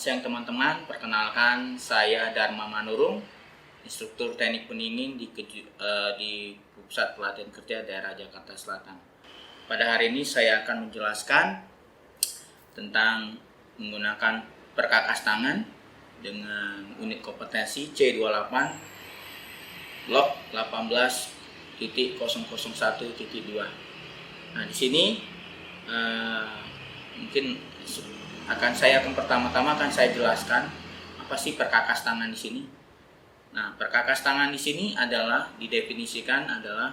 siang teman-teman, perkenalkan saya Dharma Manurung, instruktur teknik pendingin di Pusat Pelatihan Kerja Daerah Jakarta Selatan. Pada hari ini saya akan menjelaskan tentang menggunakan perkakas tangan dengan unit kompetensi C28 Blok 18.001.2. Nah, di sini mungkin pertama-tama akan saya jelaskan apa sih perkakas tangan di sini. Nah, perkakas tangan di sini adalah didefinisikan adalah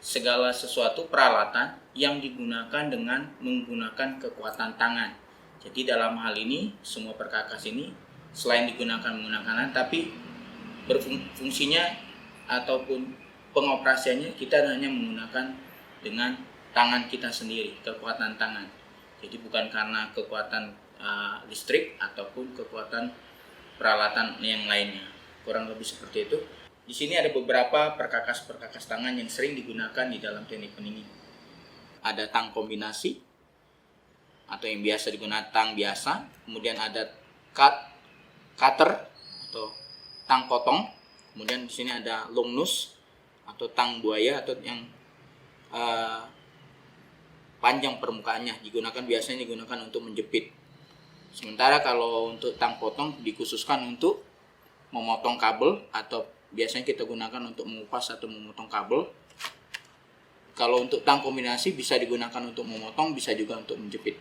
segala sesuatu peralatan yang digunakan dengan menggunakan kekuatan tangan. Jadi dalam hal ini semua perkakas ini selain digunakan menggunakan tangan, tapi berfungsinya ataupun pengoperasiannya kita hanya menggunakan dengan tangan kita sendiri, kekuatan tangan. Jadi bukan karena kekuatan listrik ataupun kekuatan peralatan yang lainnya. Kurang lebih seperti itu. Di sini ada beberapa perkakas tangan yang sering digunakan di dalam teknik pendingin. Ada tang kombinasi atau yang biasa digunakan tang biasa. Kemudian ada cutter atau tang potong. Kemudian di sini ada long nose atau tang buaya atau yang panjang permukaannya, biasanya digunakan untuk menjepit. Sementara kalau untuk tang potong dikhususkan untuk memotong kabel atau biasanya kita gunakan untuk mengupas atau memotong kabel. Kalau untuk tang kombinasi bisa digunakan untuk memotong, bisa juga untuk menjepit.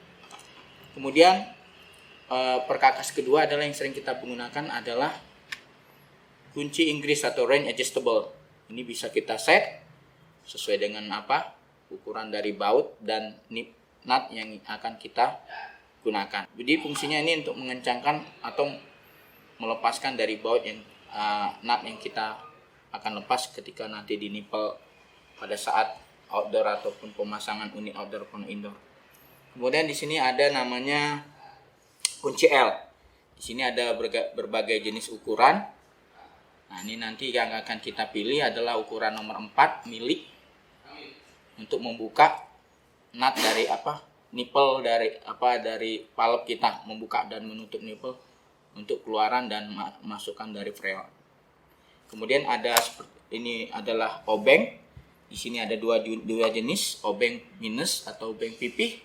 Kemudian perkakas kedua adalah yang sering kita gunakan adalah kunci Inggris atau range adjustable. Ini bisa kita set sesuai dengan ukuran dari baut dan nut yang akan kita gunakan. Jadi fungsinya ini untuk mengencangkan atau melepaskan dari baut yang nut yang kita akan lepas ketika nanti di nipel pada saat outdoor ataupun pemasangan unit outdoor ataupun indoor. Kemudian di sini ada namanya kunci L. Di sini ada berbagai jenis ukuran. Nah, ini nanti yang akan kita pilih adalah ukuran nomor 4 mili untuk membuka nut dari nipel dari valve kita, membuka dan menutup nipel untuk keluaran dan masukkan dari freon. Kemudian ini adalah obeng. Di sini ada dua jenis, obeng minus atau obeng pipih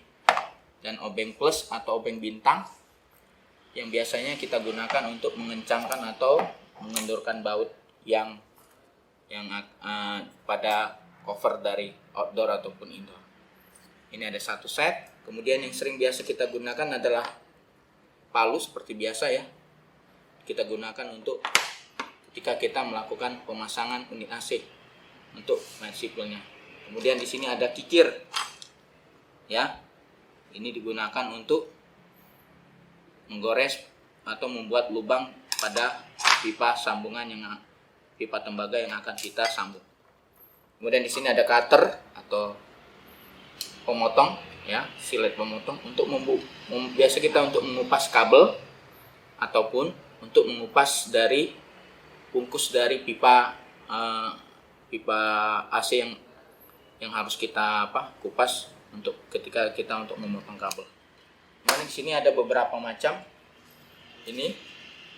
dan obeng plus atau obeng bintang, yang biasanya kita gunakan untuk mengencangkan atau mengendorkan baut yang pada cover dari outdoor ataupun indoor. Ini ada satu set. Kemudian yang sering biasa kita gunakan adalah palu seperti biasa ya. Kita gunakan untuk ketika kita melakukan pemasangan unit AC untuk main sipilnya. Kemudian di sini ada kikir. Ya. Ini digunakan untuk menggores atau membuat lubang pada pipa tembaga yang akan kita sambung. Kemudian di sini ada cutter atau pemotong, ya, silet pemotong untuk biasa kita untuk mengupas kabel ataupun untuk mengupas dari bungkus dari pipa AC yang harus kita kupas untuk ketika kita untuk memotong kabel. Kemudian di sini ada beberapa macam. Ini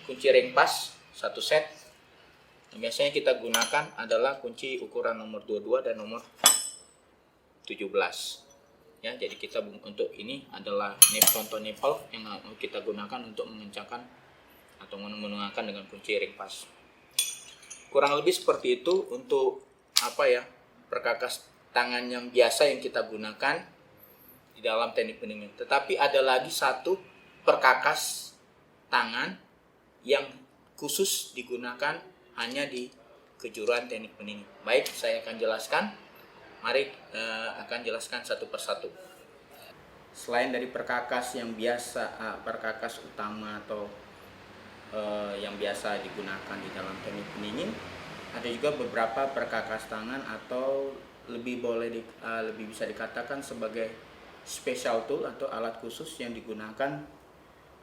kunci ring pas satu set. Yang biasanya kita gunakan adalah kunci ukuran nomor 22 dan nomor 17. Ya, jadi kita untuk ini adalah contoh nipple yang kita gunakan untuk mengencangkan atau menggunakan dengan kunci ring pas. Kurang lebih seperti itu untuk perkakas tangan yang biasa yang kita gunakan di dalam teknik pendingin. Tetapi ada lagi satu perkakas tangan yang khusus digunakan hanya di kejuruan teknik pendingin. Baik, saya akan jelaskan. Mari akan jelaskan satu persatu. Selain dari perkakas yang biasa, perkakas utama atau yang biasa digunakan di dalam teknik pendingin, ada juga beberapa perkakas tangan atau lebih bisa dikatakan sebagai special tool atau alat khusus yang digunakan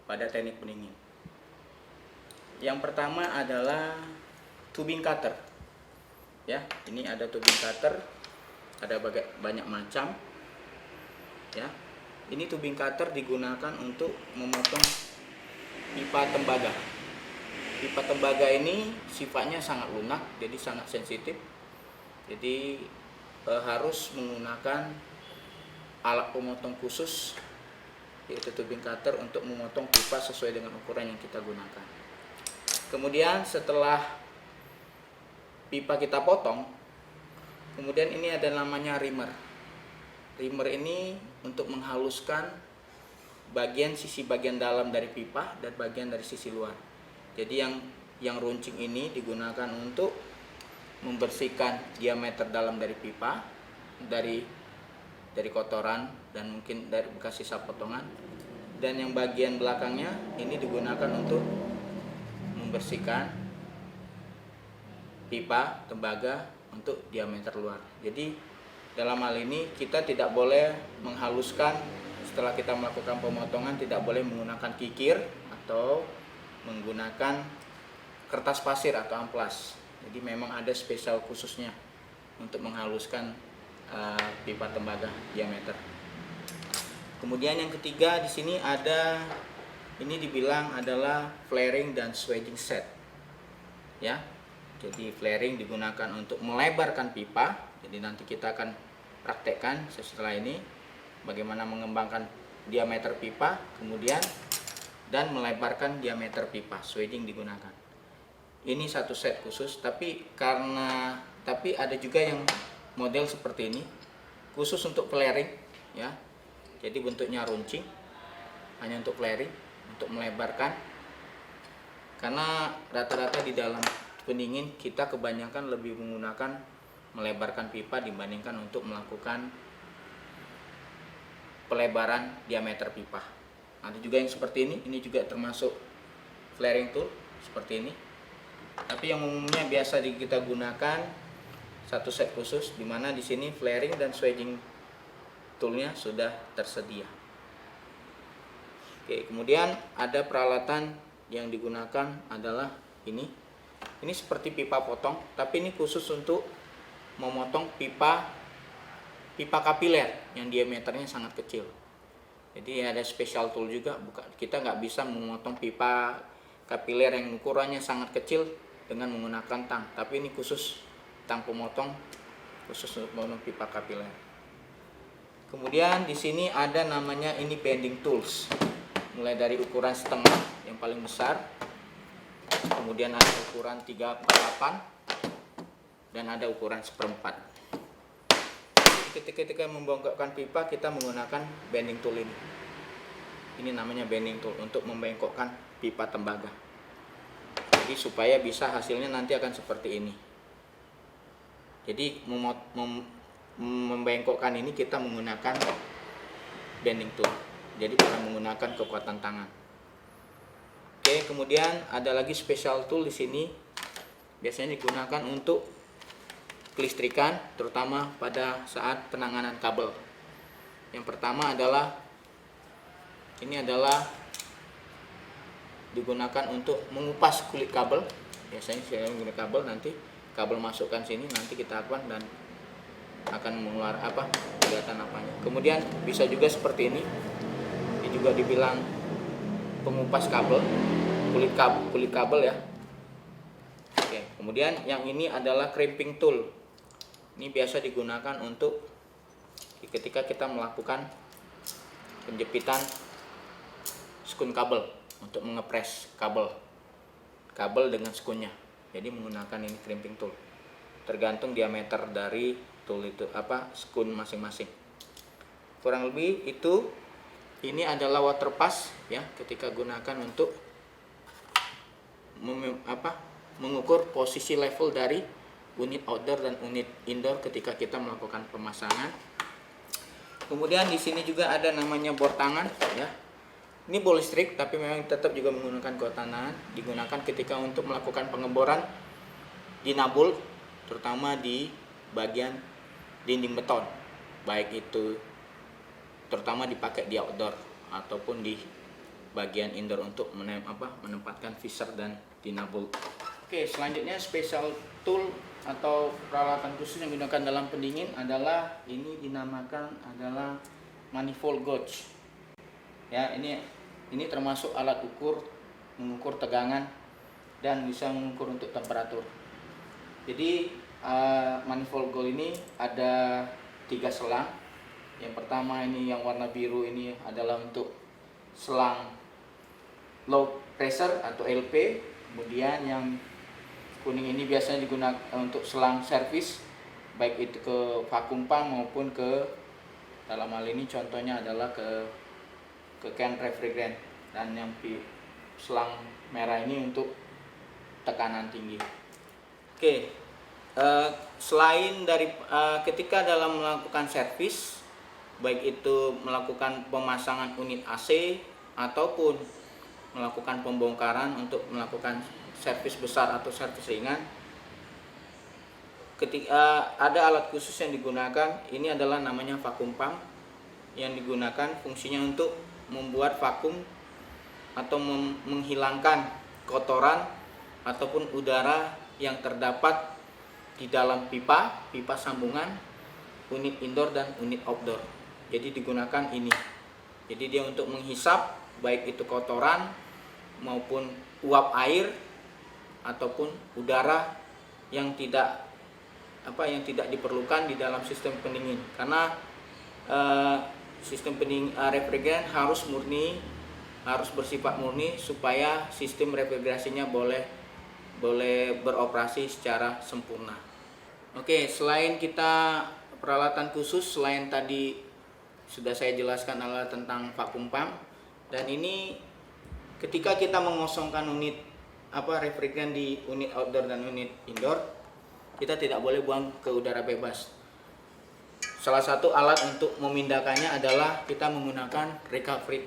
pada teknik pendingin. Yang pertama adalah tubing cutter. Ya, ini ada tubing cutter. Ada banyak macam, ya. Ini tubing cutter digunakan untuk memotong pipa tembaga. Pipa tembaga ini sifatnya sangat lunak, jadi sangat sensitif. Jadi harus menggunakan alat pemotong khusus, yaitu tubing cutter, untuk memotong pipa sesuai dengan ukuran yang kita gunakan. Kemudian setelah pipa kita potong, kemudian ini ada namanya rimmer. Rimmer ini untuk menghaluskan sisi bagian dalam dari pipa dan bagian dari sisi luar. Jadi yang runcing ini digunakan untuk membersihkan diameter dalam dari pipa, dari kotoran dan mungkin dari bekas sisa potongan. Dan yang bagian belakangnya ini digunakan untuk membersihkan pipa tembaga untuk diameter luar. Jadi dalam hal ini kita tidak boleh menghaluskan setelah kita melakukan pemotongan, tidak boleh menggunakan kikir atau menggunakan kertas pasir atau amplas. Jadi memang ada spesial khususnya untuk menghaluskan pipa tembaga diameter. Kemudian yang ketiga di sini ada, ini dibilang adalah flaring dan swedging set. Ya. Jadi flaring digunakan untuk melebarkan pipa. Jadi nanti kita akan praktekkan setelah ini bagaimana mengembangkan diameter pipa, kemudian dan melebarkan diameter pipa. Swedging digunakan. Ini satu set khusus, tapi ada juga yang model seperti ini khusus untuk flaring, ya. Jadi bentuknya runcing, hanya untuk flaring, untuk melebarkan. Karena rata-rata di dalam pendingin kita kebanyakan lebih menggunakan melebarkan pipa dibandingkan untuk melakukan pelebaran diameter pipa. Ada juga yang seperti ini juga termasuk flaring tool seperti ini. Tapi yang umumnya biasa kita gunakan satu set khusus, di mana di sini flaring dan swedging toolnya sudah tersedia. Oke, kemudian ada peralatan yang digunakan adalah ini. Ini seperti pipa potong, tapi ini khusus untuk memotong pipa kapiler yang diameternya sangat kecil. Jadi ada special tool juga, kita nggak bisa memotong pipa kapiler yang ukurannya sangat kecil dengan menggunakan tang, tapi ini khusus tang pemotong khusus untuk memotong pipa kapiler. Kemudian di sini ada namanya ini bending tools, mulai dari ukuran setengah yang paling besar, kemudian ada ukuran 3/8 dan ada ukuran 1/4. Ketika membongkokkan pipa kita menggunakan bending tool ini. Ini namanya bending tool untuk membengkokkan pipa tembaga. Jadi supaya bisa hasilnya nanti akan seperti ini. Jadi membengkokkan ini kita menggunakan bending tool. Jadi bukan menggunakan kekuatan tangan. Oke, kemudian ada lagi special tool di sini. Biasanya digunakan untuk kelistrikan, terutama pada saat penanganan kabel. Yang pertama adalah ini adalah digunakan untuk mengupas kulit kabel. Biasanya saya menggunakan kabel, nanti kabel masukkan sini, nanti kita apa dan akan mengeluar kelihatan apanya. Kemudian bisa juga seperti ini. Ini juga dibilang pengupas kabel, kulit kabel ya. Oke, kemudian yang ini adalah crimping tool. Ini biasa digunakan untuk ketika kita melakukan penjepitan skun kabel, untuk mengepres kabel dengan skunnya. Jadi menggunakan ini crimping tool. Tergantung diameter dari tool itu skun masing-masing. Kurang lebih itu. Ini adalah water pass ya, ketika gunakan untuk mengukur posisi level dari unit outdoor dan unit indoor ketika kita melakukan pemasangan. Kemudian di sini juga ada namanya bor tangan ya. Ini bor listrik tapi memang tetap juga menggunakan kekuatan tangan, digunakan ketika untuk melakukan pengeboran di nabul, terutama di bagian dinding beton, baik itu terutama dipakai di outdoor ataupun di bagian indoor untuk menempatkan visor dan di nabul. Oke, selanjutnya special tool atau peralatan khusus yang digunakan dalam pendingin adalah ini dinamakan adalah manifold gauge. Ya, ini termasuk alat ukur mengukur tegangan, dan bisa mengukur untuk temperatur. Jadi manifold gold ini ada 3 selang. Yang pertama ini yang warna biru ini adalah untuk selang low pressure atau LP. Kemudian yang kuning ini biasanya digunakan untuk selang servis, baik itu ke vakum pump maupun ke, dalam hal ini contohnya adalah ke can refrigerant. Dan yang selang merah ini untuk tekanan tinggi. Oke, selain dari ketika dalam melakukan servis, baik itu melakukan pemasangan unit AC ataupun melakukan pembongkaran untuk melakukan servis besar atau servis ringan, ketika ada alat khusus yang digunakan, ini adalah namanya vakum pump, yang digunakan fungsinya untuk membuat vakum atau menghilangkan kotoran ataupun udara yang terdapat di dalam pipa sambungan unit indoor dan unit outdoor. Jadi digunakan ini. Jadi dia untuk menghisap baik itu kotoran maupun uap air ataupun udara yang tidak diperlukan di dalam sistem pendingin. Karena sistem pendingin refrigeran harus bersifat murni supaya sistem refrigerasinya boleh beroperasi secara sempurna. Oke, selain kita peralatan khusus, selain tadi sudah saya jelaskan adalah tentang vakum pump, dan ini ketika kita mengosongkan unit refrigeran di unit outdoor dan unit indoor, kita tidak boleh buang ke udara bebas. Salah satu alat untuk memindahkannya adalah kita menggunakan recovery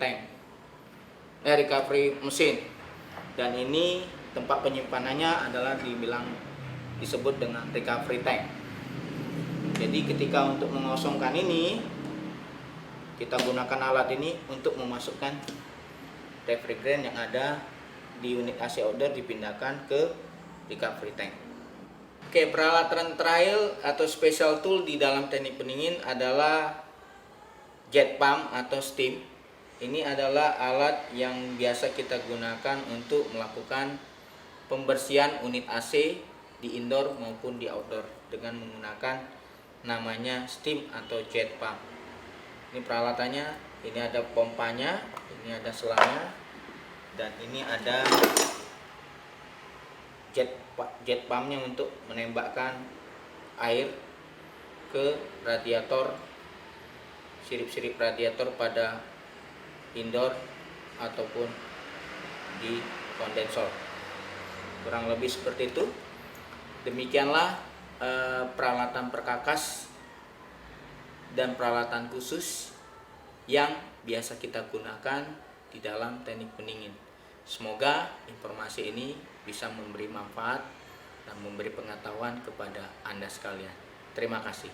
mesin. Dan ini tempat penyimpanannya adalah disebut dengan recovery tank. Jadi ketika untuk mengosongkan ini, kita gunakan alat ini untuk memasukkan refrigeran yang ada di unit AC outdoor dipindahkan ke recovery tank. Oke, peralatan terakhir atau special tool di dalam teknik pendingin adalah jet pump atau steam. Ini adalah alat yang biasa kita gunakan untuk melakukan pembersihan unit AC di indoor maupun di outdoor dengan menggunakan namanya steam atau jet pump. Ini peralatannya, ini ada pompanya, ini ada selangnya, dan ini ada jet pumpnya untuk menembakkan air ke radiator, sirip-sirip radiator pada indoor ataupun di kondensor. Kurang lebih seperti itu. Demikianlah peralatan perkakas dan peralatan khusus yang biasa kita gunakan di dalam teknik pendingin. Semoga informasi ini bisa memberi manfaat dan memberi pengetahuan kepada Anda sekalian. Terima kasih.